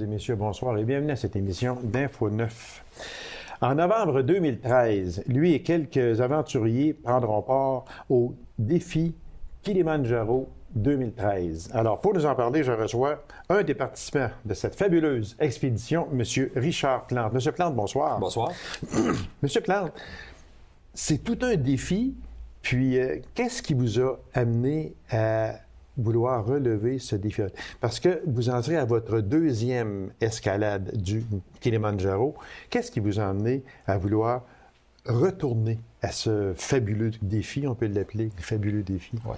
et messieurs, bonsoir et bienvenue à cette émission d'Info 9. En novembre 2013, lui et quelques aventuriers prendront part au défi Kilimanjaro 2013. Alors, pour nous en parler, je reçois un des participants de cette fabuleuse expédition, M. Richard Plante. M. Plante, bonsoir. Bonsoir. M. Plante, c'est tout un défi. Puis, qu'est-ce qui vous a amené à vouloir relever ce défi? Parce que vous entrez à votre deuxième escalade du Kilimanjaro. Qu'est-ce qui vous a amené à vouloir retourner à ce fabuleux défi, on peut l'appeler, le fabuleux défi? Oui.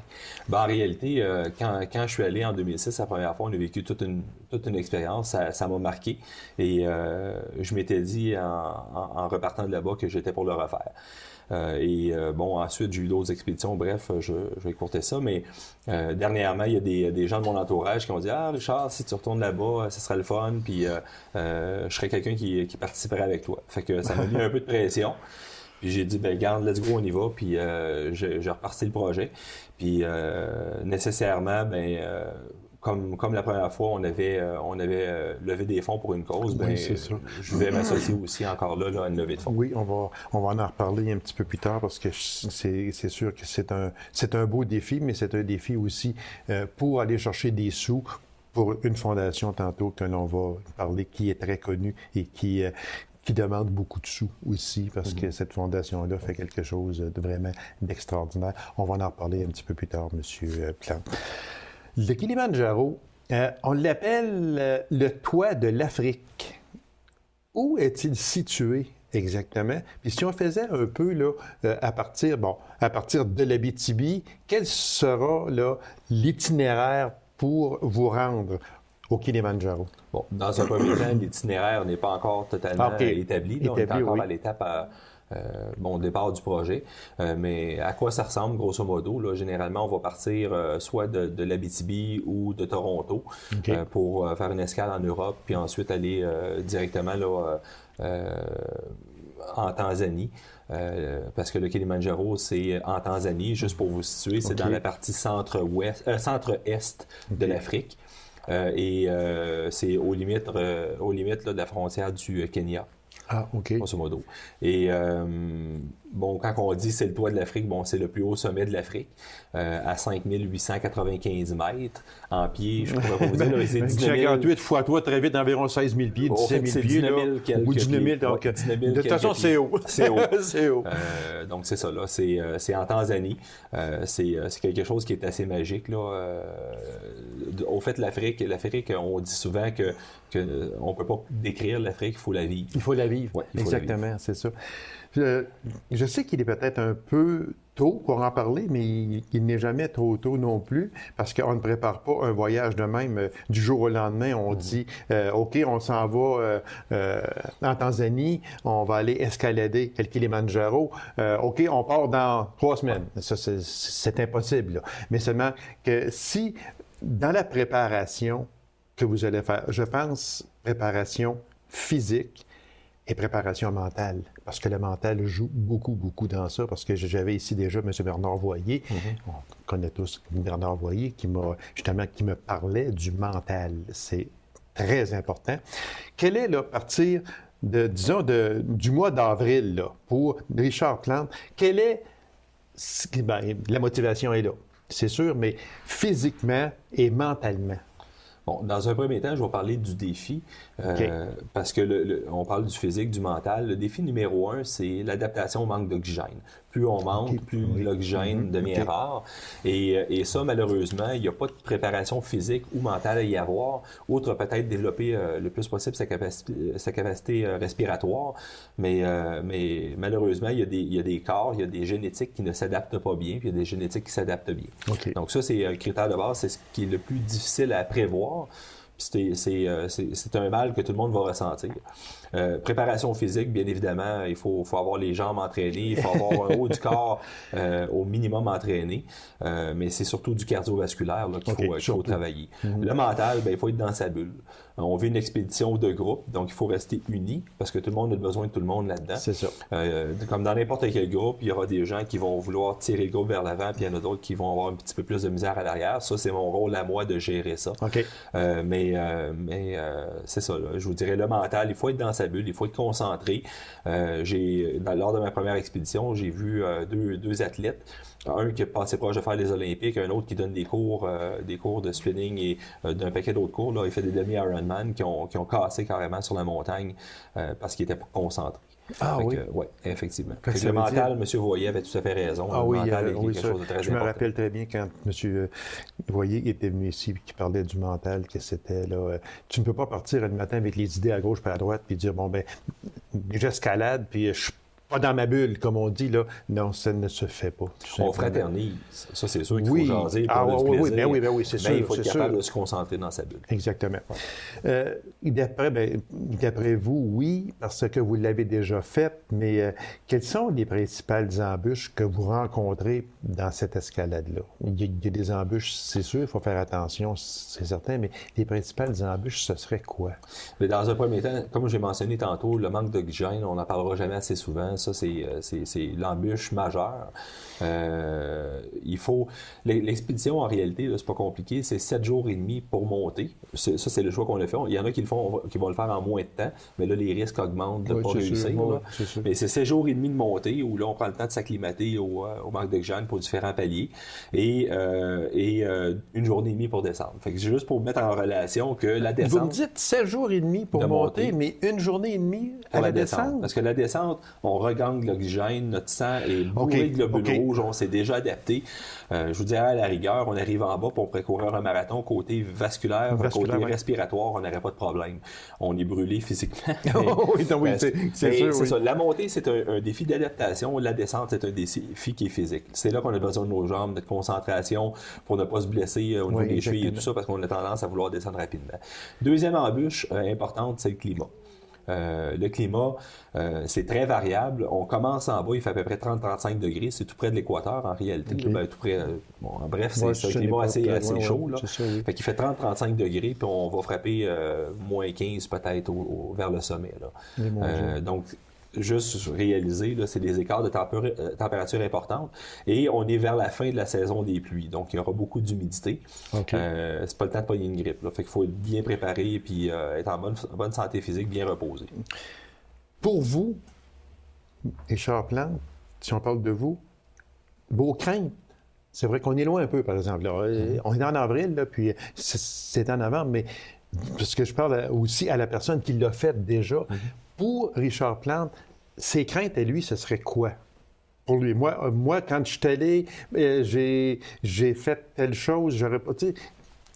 Ben, en réalité, quand je suis allé en 2006, la première fois, on a vécu toute une expérience. Ça m'a marqué. Et je m'étais dit en repartant de là-bas que j'étais pour le refaire. Ensuite, j'ai eu d'autres expéditions. Bref, je vais écourter ça. Mais dernièrement, il y a des gens de mon entourage qui ont dit « Ah, Richard, si tu retournes là-bas, ce sera le fun. Puis je serai quelqu'un qui participerait avec toi. » Fait que ça m'a mis un peu de pression. Puis j'ai dit, ben garde, let's go, on y va. Puis j'ai reparti le projet. Puis nécessairement, comme la première fois, on avait levé des fonds pour une cause, oui, c'est ça. Je vais m'associer aussi encore là à une levée de fonds. Oui, on va en reparler un petit peu plus tard parce que c'est sûr que c'est un beau défi, mais c'est un défi aussi pour aller chercher des sous pour une fondation tantôt que l'on va parler, qui est très connue et qui demande beaucoup de sous aussi, parce que cette fondation-là fait quelque chose de vraiment d'extraordinaire. On va en reparler un petit peu plus tard, M. Plante. Le Kilimanjaro, on l'appelle le toit de l'Afrique. Où est-il situé exactement? Puis si on faisait un peu là, à partir de l'Abitibi, quel sera là, l'itinéraire pour vous rendre au Kilimanjaro? Bon, dans un premier temps, l'itinéraire n'est pas encore totalement établi. Là, on est encore à l'étape au départ du projet. Mais à quoi ça ressemble, grosso modo? Là, généralement, on va partir soit de l'Abitibi ou de Toronto pour faire une escale en Europe, puis ensuite aller directement là, en Tanzanie. Parce que le Kilimanjaro, c'est en Tanzanie, juste pour vous situer, c'est dans la partie centre-est de l'Afrique. C'est aux limites là, de la frontière du Kenya. Ah, OK. Grosso modo. Et quand on dit c'est le toit de l'Afrique, c'est le plus haut sommet de l'Afrique, à 5895 mètres. En pied, je pourrais vous dire, là, c'est 19 000... 58 fois toi, très vite, environ 16 000 pieds, 17 000 pieds. Ou 19 000, donc, de toute façon, c'est haut. C'est haut. C'est haut. Donc, c'est ça, là. C'est en Tanzanie. C'est quelque chose qui est assez magique, là. Au fait, l'Afrique, on dit souvent que on peut pas décrire l'Afrique, il faut la vivre. Il faut la vivre. Ouais, exactement, c'est ça. Je sais qu'il est peut-être un peu tôt pour en parler, mais il n'est jamais trop tôt non plus, parce qu'on ne prépare pas un voyage de même. Du jour au lendemain, on dit OK, on s'en va en Tanzanie, on va aller escalader le Kilimanjaro. OK, on part dans 3 semaines. Ça, c'est impossible, là. Mais seulement que si, dans la préparation que vous allez faire, je pense préparation physique et préparation mentale, parce que le mental joue beaucoup, beaucoup dans ça, parce que j'avais ici déjà M. Bernard Voyer, on connaît tous Bernard Voyer, qui me parlait du mental. C'est très important. Quel est, là, à partir du mois d'avril, là, pour Richard Plante, quelle est, la motivation est là, c'est sûr, mais physiquement et mentalement? Bon, dans un premier temps, je vais parler du défi, parce que on parle du physique, du mental. Le défi numéro 1, c'est l'adaptation au manque d'oxygène. Plus on monte, plus l'oxygène devient rare. Et ça, malheureusement, il n'y a pas de préparation physique ou mentale à y avoir, outre peut-être développer le plus possible sa capacité respiratoire. Mais malheureusement, il y a des corps, il y a des génétiques qui ne s'adaptent pas bien, puis il y a des génétiques qui s'adaptent bien. Donc ça, c'est un critère de base, c'est ce qui est le plus difficile à prévoir. C'est un mal que tout le monde va ressentir. Préparation physique, bien évidemment, il faut avoir les jambes entraînées, il faut avoir un haut du corps au minimum entraîné, mais c'est surtout du cardiovasculaire là, qu'il faut travailler. Le mental, il faut être dans sa bulle. On vit une expédition de groupe, donc il faut rester unis, parce que tout le monde a besoin de tout le monde là-dedans. C'est ça. Comme dans n'importe quel groupe, il y aura des gens qui vont vouloir tirer le groupe vers l'avant, puis il y en a d'autres qui vont avoir un petit peu plus de misère à l'arrière. Ça, c'est mon rôle à moi de gérer ça. Okay. Mais c'est ça, là, je vous dirais le mental, il faut être dans sa bulle, il faut être concentré. Lors de ma première expédition, j'ai vu deux athlètes. Un qui est passé proche de faire les Olympiques, un autre qui donne des cours de spinning et d'un paquet d'autres cours. Là, il fait des demi-Ironman qui ont cassé carrément sur la montagne parce qu'ils n'étaient pas concentrés. Ah oui? Oui, effectivement. Le mental, M. Voyer avait tout à fait raison. Ah le oui, mental est quelque chose de très je me important. rappelle très bien quand M. Voyer était venu ici et qu'il parlait du mental, que c'était là. Tu ne peux pas partir le matin avec les idées à gauche et à droite puis dire bon ben j'escalade puis je suis pas dans ma bulle, comme on dit, là. Non, ça ne se fait pas. On fraternise. Ça, c'est sûr qu'il faut jaser pour du plaisir. Oui, c'est sûr. Mais il faut être capable de se concentrer dans sa bulle. Exactement. D'après vous, oui, parce que vous l'avez déjà fait, mais quelles sont les principales embûches que vous rencontrez dans cette escalade-là? Il y a des embûches, c'est sûr, il faut faire attention, c'est certain, mais les principales embûches, ce serait quoi? Mais dans un premier temps, comme j'ai mentionné tantôt, le manque d'oxygène, on n'en parlera jamais assez souvent. Ça, c'est l'embûche majeure. Il faut... L'expédition, en réalité, là, c'est pas compliqué, c'est 7 jours et demi pour monter. Ça, c'est le choix qu'on a fait. Il y en a qui vont le faire en moins de temps, mais là, les risques augmentent de ne pas réussir. Mais c'est 7 jours et demi de montée où là, on prend le temps de s'acclimater au manque d'oxygène pour différents paliers et une journée et demie pour descendre. Fait que c'est juste pour mettre en relation que la descente... Vous me dites 7 jours et demi pour monter, mais une journée et demie à la descente? Parce que la descente, on regagne de l'oxygène, notre sang est bourré de globules rouges, on s'est déjà adapté. Je vous dirais, à la rigueur, on arrive en bas pour courir un marathon, côté vasculaire, côté respiratoire, on n'aurait pas de problème. On est brûlé physiquement. C'est sûr. C'est ça. La montée, c'est un défi d'adaptation. La descente, c'est un défi qui est physique. C'est là qu'on a besoin de nos jambes, de concentration pour ne pas se blesser au niveau des chevilles et tout ça, parce qu'on a tendance à vouloir descendre rapidement. Deuxième embûche importante, c'est le climat. Le climat, c'est très variable. On commence en bas, il fait à peu près 30-35 degrés. C'est tout près de l'équateur, en réalité. Tout près, en bref, c'est un climat assez chaud. Là. Fait qu'il fait 30-35 degrés, puis on va frapper moins 15 peut-être vers le sommet. Là. Donc, juste réaliser, là, c'est des écarts de température importantes. Et on est vers la fin de la saison des pluies. Donc, il y aura beaucoup d'humidité. C'est pas le temps de pogner une grippe. Là. Fait qu'il faut être bien préparé et être en bonne santé physique, bien reposé. Pour vous, Richard Plante, si on parle de vous, vos craintes, c'est vrai qu'on est loin un peu, par exemple. Là. On est en avril, là, puis c'est en novembre, mais parce que je parle aussi à la personne qui l'a fait déjà. Pour Richard Plante, ses craintes à lui, ce serait quoi? Pour lui, moi quand je suis allé, j'ai fait telle chose, j'aurais pas... Tu sais,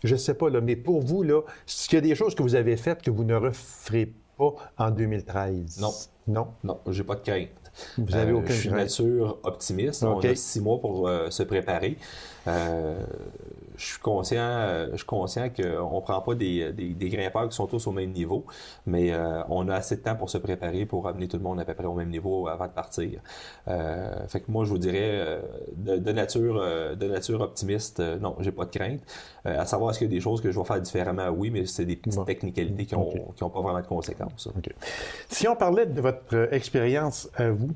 je sais pas, là, mais pour vous, là, est-ce qu'il y a des choses que vous avez faites que vous ne referez pas en 2013? Non, j'ai pas de crainte. Vous avez aucune crainte? Je suis nature optimiste. On a 6 mois pour se préparer. Je suis conscient qu'on ne prend pas des grimpeurs qui sont tous au même niveau, mais on a assez de temps pour se préparer pour amener tout le monde à peu près au même niveau avant de partir. Fait que moi, je vous dirais, de nature optimiste, non, j'ai pas de crainte. À savoir, est-ce qu'il y a des choses que je vais faire différemment? Oui, mais c'est des petites technicalités qui n'ont pas vraiment de conséquences. Si on parlait de votre expérience à vous,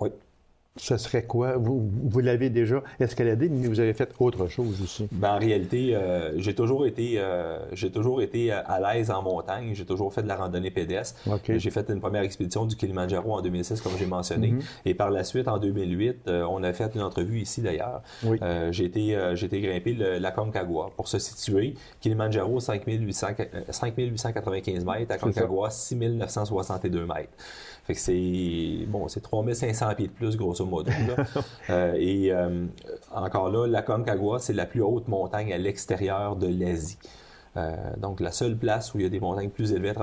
oui. Ce serait quoi? Vous l'avez déjà escaladé, mais vous avez fait autre chose aussi. En réalité, j'ai toujours été à l'aise en montagne. J'ai toujours fait de la randonnée pédestre. J'ai fait une première expédition du Kilimanjaro en 2006, comme j'ai mentionné. Et par la suite, en 2008, on a fait une entrevue ici d'ailleurs. J'ai été grimper la Aconcagua. Pour se situer, Kilimanjaro, 5895 mètres. Aconcagua, 6962 mètres. Fait que c'est 3500 pieds de plus, grosso modo. Là. Encore là, la Aconcagua, c'est la plus haute montagne à l'extérieur de l'Asie. Donc, la seule place où il y a des montagnes plus élevées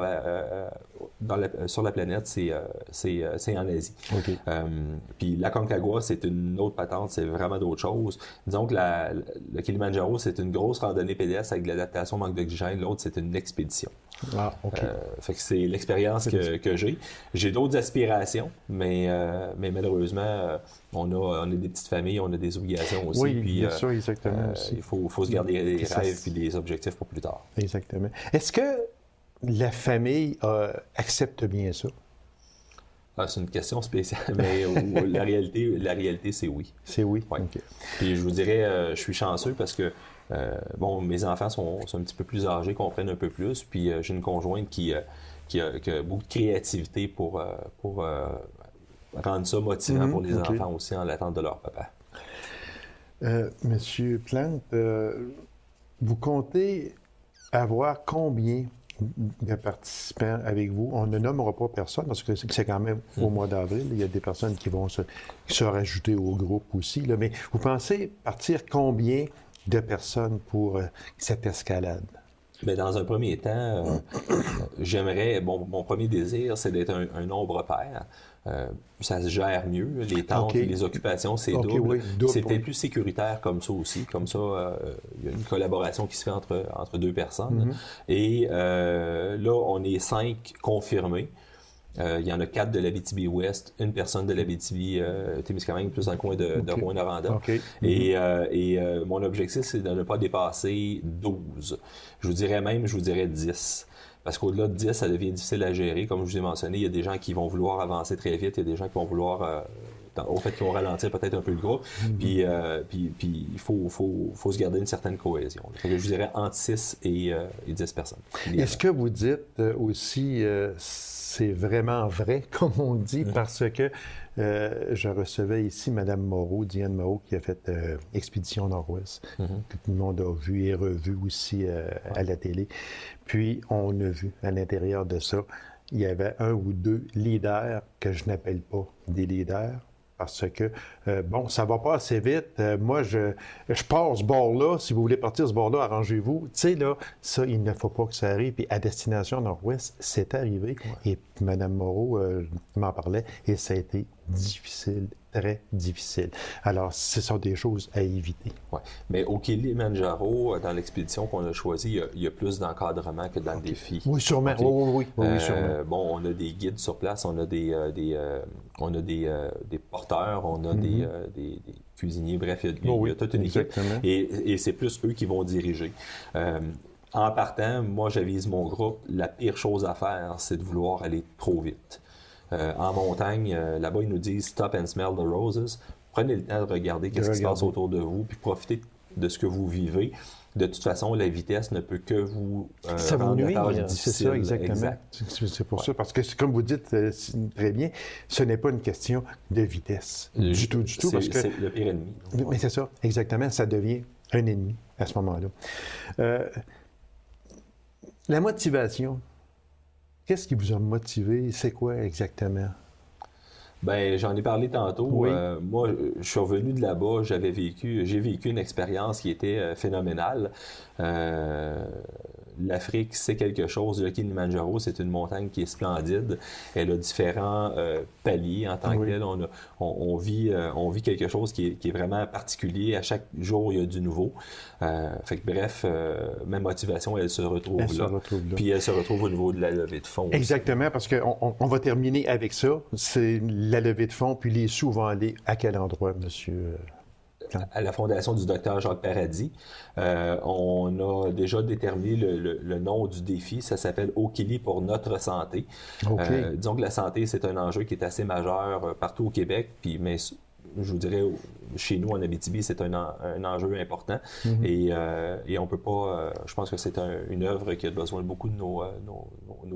sur la planète, c'est en Asie. Puis la Aconcagua, c'est une autre patente, c'est vraiment d'autres choses. Disons que le Kilimanjaro, c'est une grosse randonnée pédestre avec de l'adaptation au manque d'oxygène. L'autre, c'est une expédition. Fait que c'est l'expérience que j'ai. J'ai d'autres aspirations, mais malheureusement, on a des petites familles, on a des obligations aussi. Oui, bien sûr, exactement. Il faut se garder des rêves et des objectifs pour plus tard. Exactement. Est-ce que la famille accepte bien ça? C'est une question spéciale, mais la réalité, c'est oui. C'est oui? Oui. Okay. Puis je vous dirais, je suis chanceux parce que, mes enfants sont un petit peu plus âgés, comprennent un peu plus, puis j'ai une conjointe qui a beaucoup de créativité pour rendre ça motivant pour les enfants aussi en l'attente de leur papa. Monsieur Plante, vous comptez avoir combien de participants avec vous? On ne nommera pas personne parce que c'est quand même au mois d'avril. Il y a des personnes qui vont se rajouter au groupe aussi. Là. Mais vous pensez partir combien de personnes pour cette escalade? Mais dans un premier temps, j'aimerais, mon premier désir, c'est d'être un nombre pair. Ça se gère mieux, les tentes, les occupations, c'est double. Oui, c'est peut-être plus sécuritaire comme ça aussi. Comme ça, il y a une collaboration qui se fait entre deux personnes. Et là, on est 5 confirmés. Il y en a 4 de l'Abitibi-Ouest, une personne de l'Abitibi-Témiscamingue, plus dans le coin de Rouyn-Noranda. Et mon objectif, c'est de ne pas dépasser 12. Je vous dirais 10. Parce qu'au-delà de 10, ça devient difficile à gérer. Comme je vous ai mentionné, il y a des gens qui vont vouloir avancer très vite, il y a des gens qui vont vouloir... au fait qu'ils vont ralentir peut-être un peu le groupe. Puis il faut se garder une certaine cohésion. Donc, je dirais entre 6 et 10 personnes. Est-ce que vous dites aussi... c'est vraiment vrai, comme on dit, parce que je recevais ici Mme Moreau, Diane Moreau, qui a fait Expédition Nord-Ouest, que tout le monde a vu et revu aussi à la télé. Puis, on a vu à l'intérieur de ça, il y avait 1 ou 2 leaders que je n'appelle pas des leaders, parce que, ça va pas assez vite. Moi, je pars ce bord-là. Si vous voulez partir ce bord-là, arrangez-vous. Tu sais, là, ça, il ne faut pas que ça arrive. Puis à Destination Nord-Ouest, c'est arrivé. Et Mme Moreau m'en parlait. Et ça a été difficile, très difficile. Alors, ce sont des choses à éviter. Oui. Mais au Kilimanjaro, dans l'expédition qu'on a choisie, il y a plus d'encadrement que dans le défi. Oui, sûrement. Oui, sûrement. On a des guides sur place, on a des porteurs, on a des cuisiniers, bref, il y a toute une équipe. Et c'est plus eux qui vont diriger. En partant, moi, j'avise mon groupe, la pire chose à faire, c'est de vouloir aller trop vite. En montagne, là-bas, ils nous disent « Stop and smell the roses ». Prenez le temps de regarder ce qui se passe autour de vous, puis profitez de ce que vous vivez. De toute façon, la vitesse ne peut que vous rendre la tâche difficile. C'est ça, exactement. Exact. C'est pour ça, parce que comme vous dites très bien, ce n'est pas une question de vitesse. Du tout. Parce que c'est le pire ennemi. Mais c'est ça, exactement. Ça devient un ennemi à ce moment-là. La motivation, qu'est-ce qui vous a motivé? C'est quoi exactement? Bien, j'en ai parlé tantôt. Oui. Moi, je suis revenu de là-bas, j'ai vécu une expérience qui était phénoménale. L'Afrique, c'est quelque chose. Le Kilimanjaro, c'est une montagne qui est splendide. Elle a différents paliers en tant que tel. On vit quelque chose qui est vraiment particulier. À chaque jour, il y a du nouveau. Bref, ma motivation, elle se retrouve là. Puis elle se retrouve au niveau de la levée de fonds. Exactement, parce qu'on va terminer avec ça. C'est la levée de fonds, puis les sous vont aller à quel endroit, monsieur? À la fondation du Dr Jacques Paradis. On a déjà déterminé le nom du défi. Ça s'appelle « Au Kili pour notre santé ». Disons que la santé, c'est un enjeu qui est assez majeur partout au Québec, mais je vous dirais, chez nous, en Abitibi, c'est un enjeu important. Et on peut pas... je pense que c'est une œuvre qui a besoin de beaucoup de nos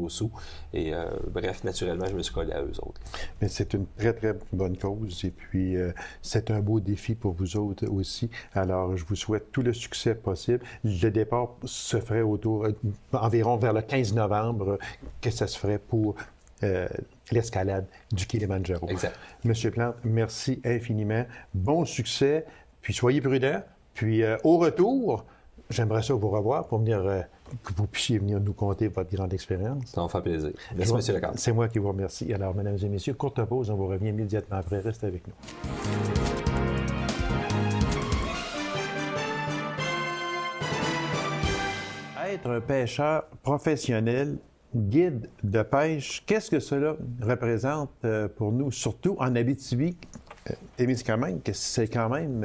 sous. Et bref, naturellement, je me suis collé à eux autres. Mais c'est une très, très bonne cause. Et puis, c'est un beau défi pour vous autres aussi. Alors, je vous souhaite tout le succès possible. Le départ se ferait environ vers le 15 novembre, que ça se ferait pour... l'escalade du Kilimanjaro. Exact. Monsieur Plante, merci infiniment. Bon succès, puis soyez prudents. Puis au retour, j'aimerais ça vous revoir pour venir, que vous puissiez venir nous conter votre grande expérience. Ça me fait plaisir. Merci, M. Leclerc. C'est moi qui vous remercie. Alors, mesdames et messieurs, courte pause, on vous revient immédiatement après. Restez avec nous. Être un pêcheur professionnel, guide de pêche, qu'est-ce que cela représente pour nous, surtout en Abitibi-Témiscamingue, que c'est quand même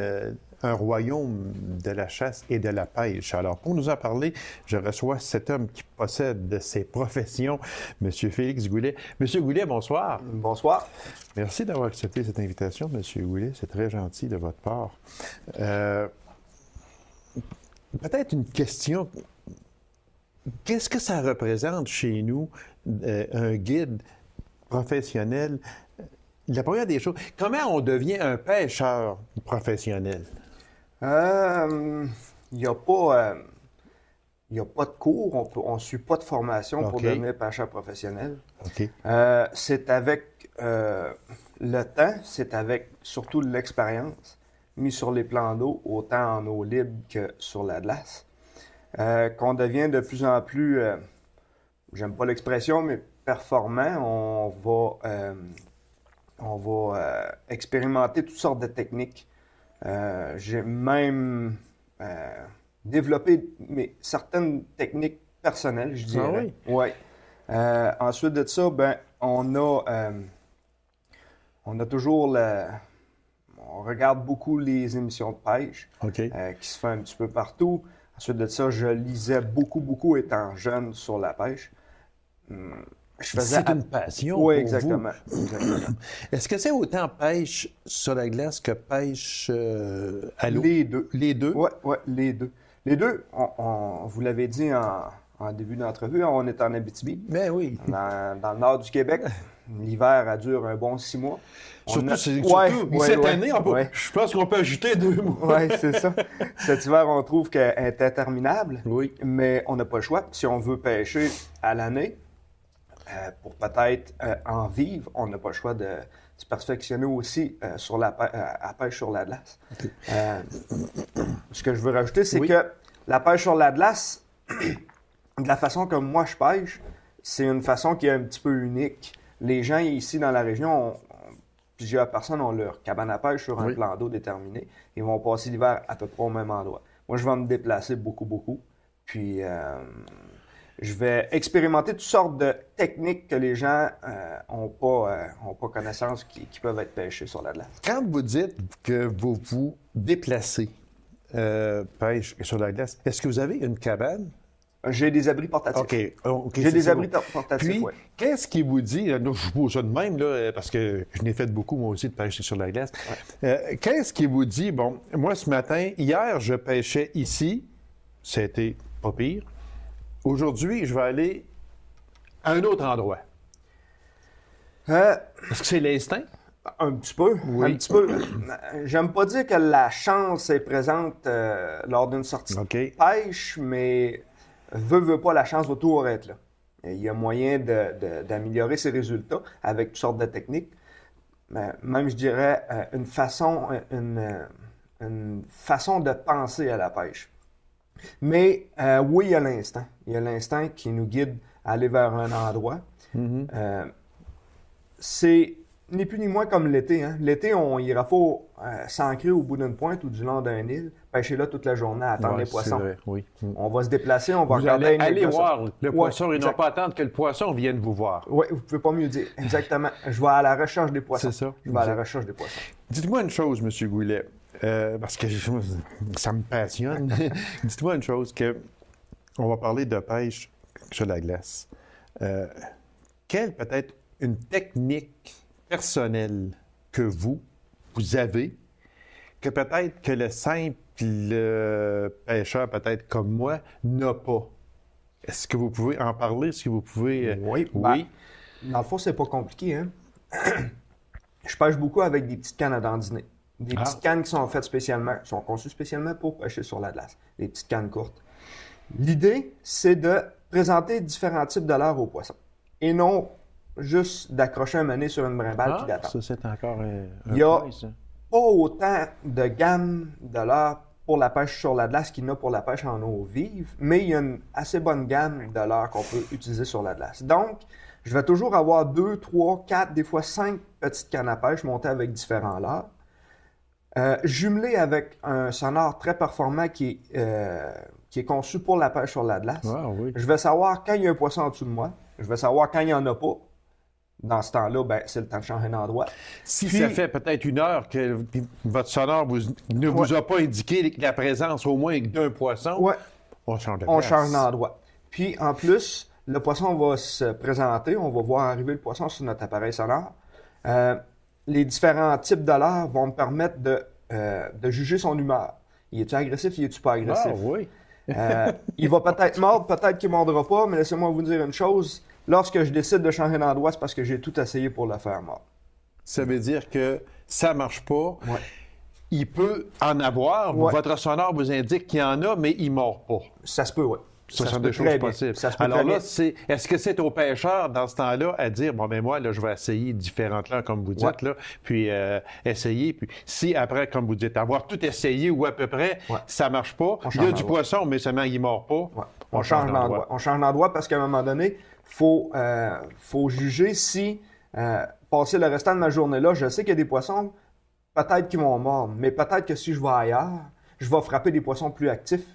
un royaume de la chasse et de la pêche. Alors, pour nous en parler, je reçois cet homme qui possède ces professions, M. Félix Goulet. M. Goulet, bonsoir. Bonsoir. Merci d'avoir accepté cette invitation, M. Goulet. C'est très gentil de votre part. Peut-être une question. Qu'est-ce que ça représente chez nous, un guide professionnel? La première des choses, comment on devient un pêcheur professionnel? Il n'y a pas de cours, on ne suit pas de formation pour devenir pêcheur professionnel. C'est avec le temps, c'est avec surtout l'expérience mis sur les plans d'eau, autant en eau libre que sur la glace, qu'on devient de plus en plus, j'aime pas l'expression, mais performant. On va expérimenter toutes sortes de techniques. J'ai même développé certaines techniques personnelles, je dirais. Ah oui? Ouais. Ensuite de ça, on a toujours on regarde beaucoup les émissions de pêche qui se font un petit peu partout. Ensuite de ça, je lisais beaucoup étant jeune sur la pêche. C'est une passion oui, pour exactement. vous. Exactement. Est-ce que c'est autant pêche sur la glace que pêche à l'eau? Les deux. Les deux? Oui, les deux. Les deux, vous l'avez dit en début d'entrevue, on est en Abitibi. Ben oui. Dans le nord du Québec. L'hiver, elle dure un bon 6 mois. Surtout cette année, je pense qu'on peut ajouter 2 mois. Oui, c'est ça. Cet hiver, on trouve qu'elle est interminable, mais on n'a pas le choix. Si on veut pêcher à l'année, pour peut-être en vivre, on n'a pas le choix de se perfectionner aussi à pêche sur la glace. Ce que je veux rajouter, c'est que la pêche sur la glace, de la façon que moi je pêche, c'est une façon qui est un petit peu unique. Les gens ici dans la région, plusieurs personnes ont leur cabane à pêche sur un plan d'eau déterminé. Ils vont passer l'hiver à peu près au même endroit. Moi, je vais me déplacer beaucoup. Puis, je vais expérimenter toutes sortes de techniques que les gens n'ont pas connaissance qui peuvent être pêchées sur la glace. Quand vous dites que vous vous déplacez pêche sur la glace, est-ce que vous avez une cabane? J'ai des abris portatifs. OK, j'ai des abris portatifs, Puis, qu'est-ce qui vous dit, là, je vous pose ça de même, là, parce que je n'ai fait beaucoup, moi aussi, de pêcher sur la glace. Qu'est-ce qui vous dit, bon, moi, ce matin, hier, je pêchais ici, c'était pas pire. Aujourd'hui, je vais aller à un autre endroit. Est-ce que c'est l'instinct? Un petit peu. Un petit peu. J'aime pas dire que la chance est présente lors d'une sortie de pêche, mais veut pas, la chance va toujours être là. Il y a moyen d'améliorer ses résultats avec toutes sortes de techniques. Même, je dirais, une façon de penser à la pêche. Mais oui, il y a l'instinct. Il y a l'instinct qui nous guide à aller vers un endroit. C'est ni plus ni moins comme l'été. Hein? L'été, il faut s'ancrer au bout d'une pointe ou du long d'un île, pêcher là toute la journée, attendre les poissons. Vrai, On va se déplacer, on va vous regarder allez voir le poisson et non pas attendre que le poisson vienne vous voir. Oui, vous ne pouvez pas mieux dire. Exactement. Je vais à la recherche des poissons. C'est ça. Je vais à la recherche des poissons. Dites-moi une chose, M. Goulet, parce que ça me passionne. Dites-moi une chose, on va parler de pêche sur la glace. Quelle peut être une technique personnelle que vous avez, que peut-être que le simple pêcheur, peut-être comme moi, n'a pas? Est-ce que vous pouvez en parler? Est-ce que vous pouvez... Oui. Dans le fond, c'est pas compliqué. Hein? Je pêche beaucoup avec des petites cannes à dandiner. Des petites cannes qui sont faites spécialement, sont conçues spécialement pour pêcher sur la glace. Des petites cannes courtes. L'idée, c'est de présenter différents types de leurres aux poissons. Et non juste d'accrocher un manet sur une brimbale puis d'attendre. Ça, c'est encore Il n'y a pas autant de gamme de leurres pour la pêche sur la glace qu'il y en a pour la pêche en eau vive, mais il y a une assez bonne gamme de leurres qu'on peut utiliser sur la glace. Donc, je vais toujours avoir 2, 3, 4, des fois 5 petites cannes à pêche montées avec différents leurres. Jumelé avec un sonore très performant qui est conçu pour la pêche sur la glace. Je vais savoir quand il y a un poisson en dessous de moi. Je vais savoir quand il n'y en a pas. Dans ce temps-là, ben, c'est le temps de changer d'endroit. Si ça fait peut-être 1 heure que votre sonore ne vous a pas indiqué la présence au moins d'un poisson, on change de place. On change d'endroit. Puis, en plus, le poisson va se présenter, on va voir arriver le poisson sur notre appareil sonore. Les différents types de leurres vont me permettre de juger son humeur. Il est-tu agressif, il est-tu pas agressif? Ah oui! Il va peut-être mordre, peut-être qu'il ne mordra pas, mais laissez-moi vous dire une chose. Lorsque je décide de changer d'endroit, c'est parce que j'ai tout essayé pour le faire mordre. Ça veut dire que ça ne marche pas. Ouais. Il peut en avoir. Ouais. Votre sonore vous indique qu'il y en a, mais il ne mord pas. Ça se peut, oui. Ce sont des choses possibles. Alors là, est-ce que c'est au pêcheur, dans ce temps-là, à dire, bon, ben moi, là, je vais essayer différentes leurres, comme vous dites, là, puis essayer. Puis si après, comme vous dites, avoir tout essayé ou à peu près, ça ne marche pas, il y a du poisson, mais seulement il ne mord pas, on change d'endroit. On change d'endroit parce qu'à un moment donné, faut juger si, passer le restant de ma journée-là, je sais qu'il y a des poissons, peut-être qu'ils vont mordre, mais peut-être que si je vais ailleurs, je vais frapper des poissons plus actifs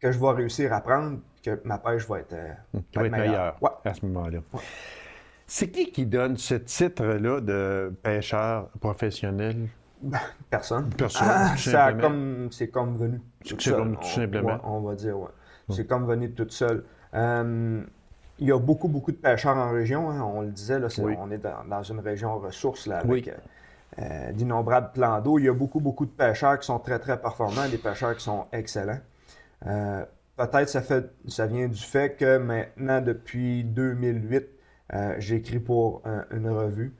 que je vais réussir à prendre, que ma pêche va être meilleure à ce moment-là. Ouais. C'est qui donne ce titre-là de pêcheur professionnel? Personne. Personne, c'est comme venu. C'est comme tout simplement. On va dire, C'est comme venu toute seule. Il y a beaucoup de pêcheurs en région. Hein, on le disait, là, on est dans une région ressource là, avec d'innombrables plans d'eau. Il y a beaucoup de pêcheurs qui sont très, très performants, des pêcheurs qui sont excellents. Peut-être ça vient du fait que maintenant, depuis 2008, j'écris pour une revue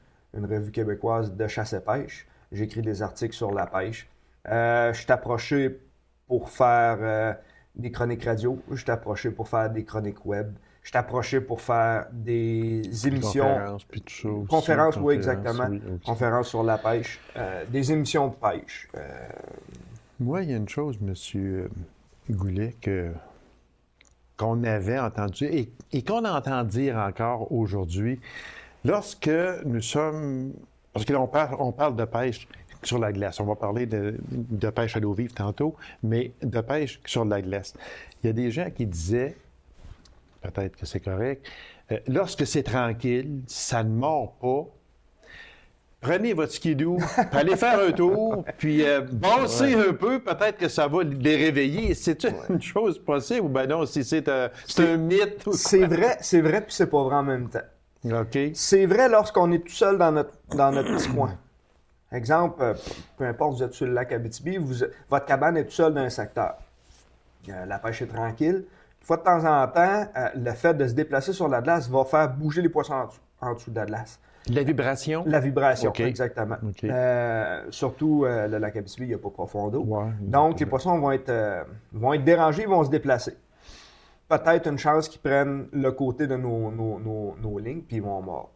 québécoise de chasse et pêche. J'écris des articles sur la pêche. Je suis approché pour faire des chroniques radio. Je suis approché pour faire des chroniques web. Je suis approché pour faire des émissions. Conférences, puis tout ça aussi. Conférences, oui, exactement. Oui, okay. Conférences sur la pêche. Des émissions de pêche. Moi, il y a une chose, M. Goulet, qu'on avait entendu et qu'on entend dire encore aujourd'hui. Lorsque nous sommes... Parce que là, on parle de pêche sur la glace. On va parler de pêche à l'eau vive tantôt, mais de pêche sur la glace. Il y a des gens qui disaient, peut-être que c'est correct, lorsque c'est tranquille, ça ne mord pas, prenez votre skidoo, allez faire un tour, puis bossez un peu, peut-être que ça va les réveiller. C'est une chose possible ou ben non, si c'est un mythe? C'est vrai, puis c'est pas vrai en même temps. OK. C'est vrai lorsqu'on est tout seul dans notre petit coin. Exemple, peu importe, vous êtes sur le lac Abitibi, votre cabane est tout seul dans un secteur. La pêche est tranquille. Une fois de temps en temps, le fait de se déplacer sur la glace va faire bouger les poissons en dessous de la glace. La vibration? La vibration, okay. Exactement. Okay. Surtout, le lac Abitibi, il n'y a pas profond d'eau. Ouais, donc, les poissons vont être dérangés, ils vont se déplacer. Peut-être une chance qu'ils prennent le côté de nos lignes, puis ils vont mordre.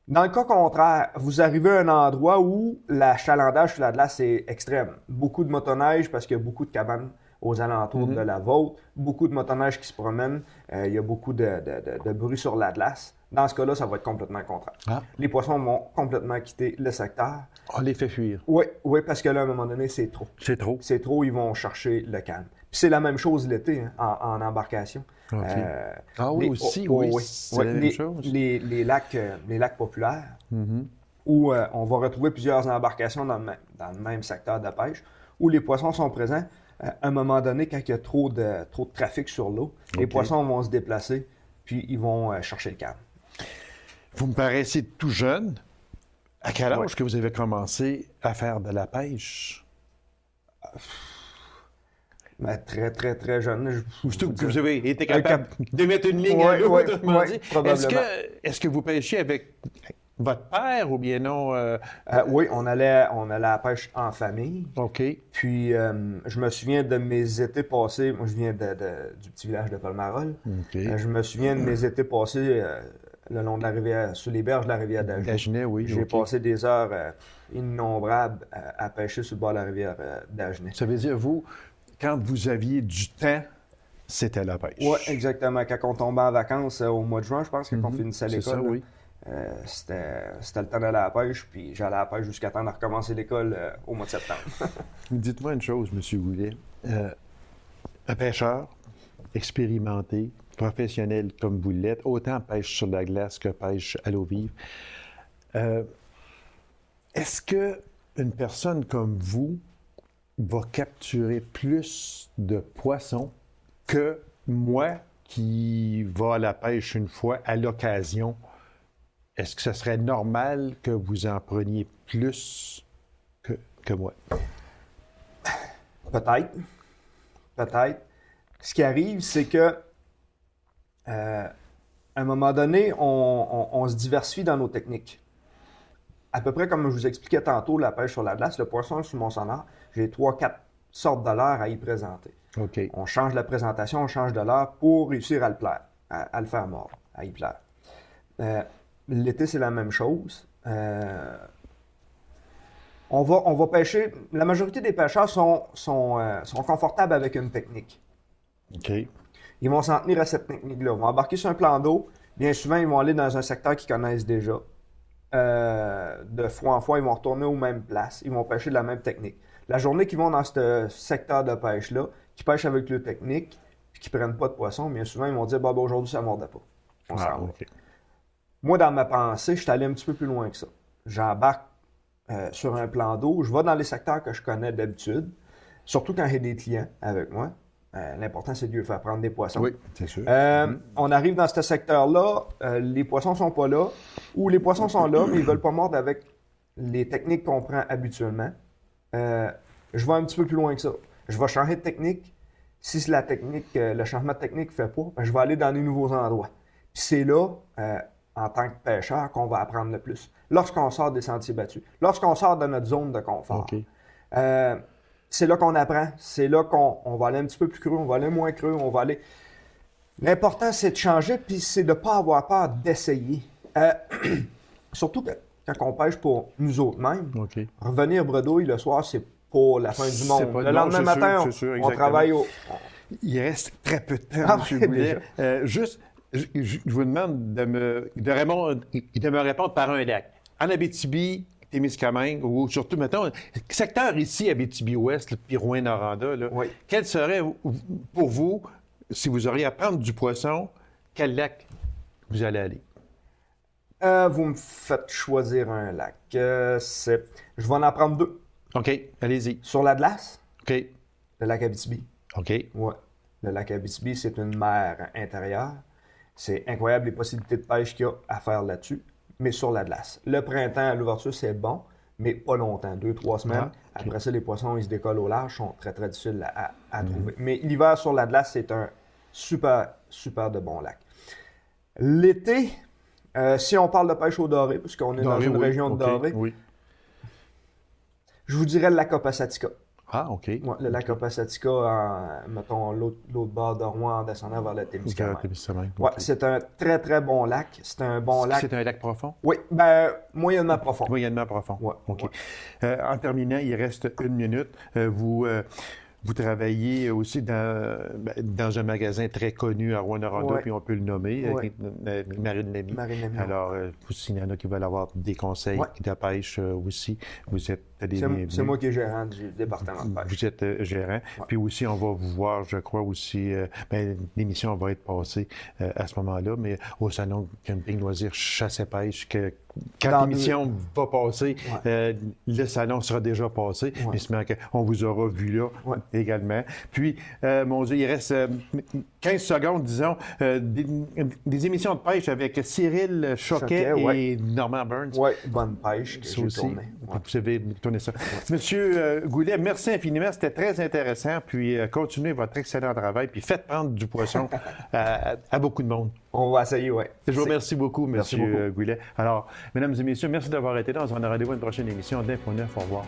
Dans le cas contraire, vous arrivez à un endroit où l'achalandage sur la glace est extrême. Beaucoup de motoneige parce qu'il y a beaucoup de cabanes aux alentours de la vôtre, beaucoup de motoneige qui se promènent, il y a beaucoup de bruit sur la glace. Dans ce cas-là, ça va être complètement le contraire. Ah. Les poissons vont complètement quitter le secteur. On les fait fuir. Oui, parce que là, à un moment donné, c'est trop. C'est trop. C'est trop, ils vont chercher le calme. Puis c'est la même chose l'été, hein, en embarcation. Okay. Oui, c'est la même chose. Les lacs populaires, où on va retrouver plusieurs embarcations dans le même secteur de pêche, où les poissons sont présents. À un moment donné, quand il y a trop de trafic sur l'eau, les poissons vont se déplacer, puis ils vont chercher le calme. Vous me paraissez tout jeune. À quel âge que vous avez commencé à faire de la pêche? Très, très, très jeune. Vous avez été capable de mettre une ligne à l'eau, autrement dit. Est-ce que vous pêchiez avec votre père ou bien non? Oui, on allait à la pêche en famille. OK. Puis, je me souviens de mes étés passés. Moi, je viens du petit village de Palmarol. Okay. Je me souviens de mes étés passés le long de la rivière, sur les berges de la rivière d'Agenais. D'Agenais, oui. J'ai passé des heures innombrables à pêcher sur le bord de la rivière d'Agenais. Ça veut dire, vous, quand vous aviez du temps, c'était la pêche. Oui, exactement. Quand on tombait en vacances au mois de juin, je pense, quand on finissait l'école. C'est ça, oui. C'était le temps d'aller à la pêche, puis j'allais à la pêche jusqu'à temps de recommencer l'école au mois de septembre. Dites-moi une chose, M. Goulet. Un pêcheur expérimenté professionnel comme vous l'êtes, autant pêche sur la glace que pêche à l'eau vive, est-ce qu'une personne comme vous va capturer plus de poissons que moi qui va à la pêche une fois à l'occasion? Est-ce que ce serait normal que vous en preniez plus que moi? Peut-être. Peut-être. Ce qui arrive, c'est que à un moment donné, on se diversifie dans nos techniques. À peu près comme je vous expliquais tantôt, la pêche sur la glace, le poisson sur mon sonar, j'ai 3-4 sortes de leurres à y présenter. Okay. On change la présentation, on change de leurre pour réussir à le plaire, à le faire mordre, à y plaire. L'été, c'est la même chose. On va pêcher. La majorité des pêcheurs sont confortables avec une technique. OK. Ils vont s'en tenir à cette technique-là. Ils vont embarquer sur un plan d'eau. Bien souvent, ils vont aller dans un secteur qu'ils connaissent déjà. De fois en fois, ils vont retourner aux mêmes places. Ils vont pêcher de la même technique. La journée qu'ils vont dans ce secteur de pêche-là, qu'ils pêchent avec leur technique, puis qu'ils ne prennent pas de poisson, bien souvent, ils vont dire aujourd'hui, ça ne mordait pas. On s'en va. Okay. Moi, dans ma pensée, je suis allé un petit peu plus loin que ça. J'embarque sur un plan d'eau. Je vais dans les secteurs que je connais d'habitude, surtout quand j'ai des clients avec moi. L'important, c'est de lui faire prendre des poissons. Oui, c'est sûr. On arrive dans ce secteur-là, les poissons sont pas là, ou les poissons sont là, mais ils veulent pas mordre avec les techniques qu'on prend habituellement. Je vais un petit peu plus loin que ça. Je vais changer de technique. Si la technique, le changement de technique ne fait pas, je vais aller dans des nouveaux endroits. Puis c'est là, en tant que pêcheur, qu'on va apprendre le plus. Lorsqu'on sort des sentiers battus, lorsqu'on sort de notre zone de confort. Okay. C'est là qu'on apprend. C'est là qu'on va aller un petit peu plus creux, on va aller moins creux, on va aller... L'important, c'est de changer, puis c'est de ne pas avoir peur d'essayer. Surtout quand on pêche pour nous autres mêmes. Okay. Revenir bredouille le soir, c'est pour la fin du monde. Le lendemain matin, on travaille au... Il reste très peu de temps, M. Goulet. Juste, je vous demande de me répondre par un lac. En Abitibi, Témiscamingue, ou surtout, mettons, secteur ici, Abitibi-Ouest, puis Rouyn-Noranda, oui. Quel serait, pour vous, si vous auriez à prendre du poisson, quel lac vous allez aller? Vous me faites choisir un lac. Je vais en prendre deux. OK, allez-y. Sur la glace, OK. Le lac Abitibi. OK. Ouais. Le lac Abitibi, c'est une mer intérieure. C'est incroyable les possibilités de pêche qu'il y a à faire là-dessus, mais sur la glace. Le printemps, à l'ouverture, c'est bon, mais pas longtemps, 2-3 semaines. Okay. Après ça, les poissons, ils se décollent au large, sont très, très difficiles à trouver. Mais l'hiver, sur la glace, c'est un super, super de bon lac. L'été, si on parle de pêche au doré, puisqu'on est dans une région de doré, je vous dirais le lac Opasatika. Ah, OK. Ouais, le lac Opasatika, mettons, l'autre bord de Rouen en descendant vers le Témiscamingue. Ouais, c'est un très, très bon lac. C'est un bon lac. C'est un lac profond? Oui, moyennement profond. Moyennement profond. Ouais, OK. Ouais. En terminant, il reste 1 minute. Vous travaillez aussi dans un magasin très connu à Rouyn-Noranda, puis on peut le nommer, Marine Lamy. Alors, s'il y en a qui veulent avoir des conseils de pêche aussi, vous êtes des bienvenus. C'est moi qui est gérant du département de pêche. Vous êtes gérant. Ouais. Puis aussi, on va vous voir, je crois aussi, l'émission va être passée à ce moment-là, mais au salon Camping Loisirs Chasse et Pêche, quand l'émission va passer, le salon sera déjà passé, mais on vous aura vu là également. Puis, mon Dieu, il reste 15 secondes, disons, des émissions de pêche avec Cyril Choquet et Normand Burns. Oui, bonne pêche que j'ai tournée. Vous avez tourné ça. Monsieur Goulet, merci infiniment, c'était très intéressant, puis continuez votre excellent travail, puis faites prendre du poisson à beaucoup de monde. On va essayer, oui. Je vous remercie beaucoup, Monsieur Goulet. Alors, mesdames et messieurs, merci d'avoir été là. On se donne rendez-vous à une prochaine émission d'Info 9. Au revoir.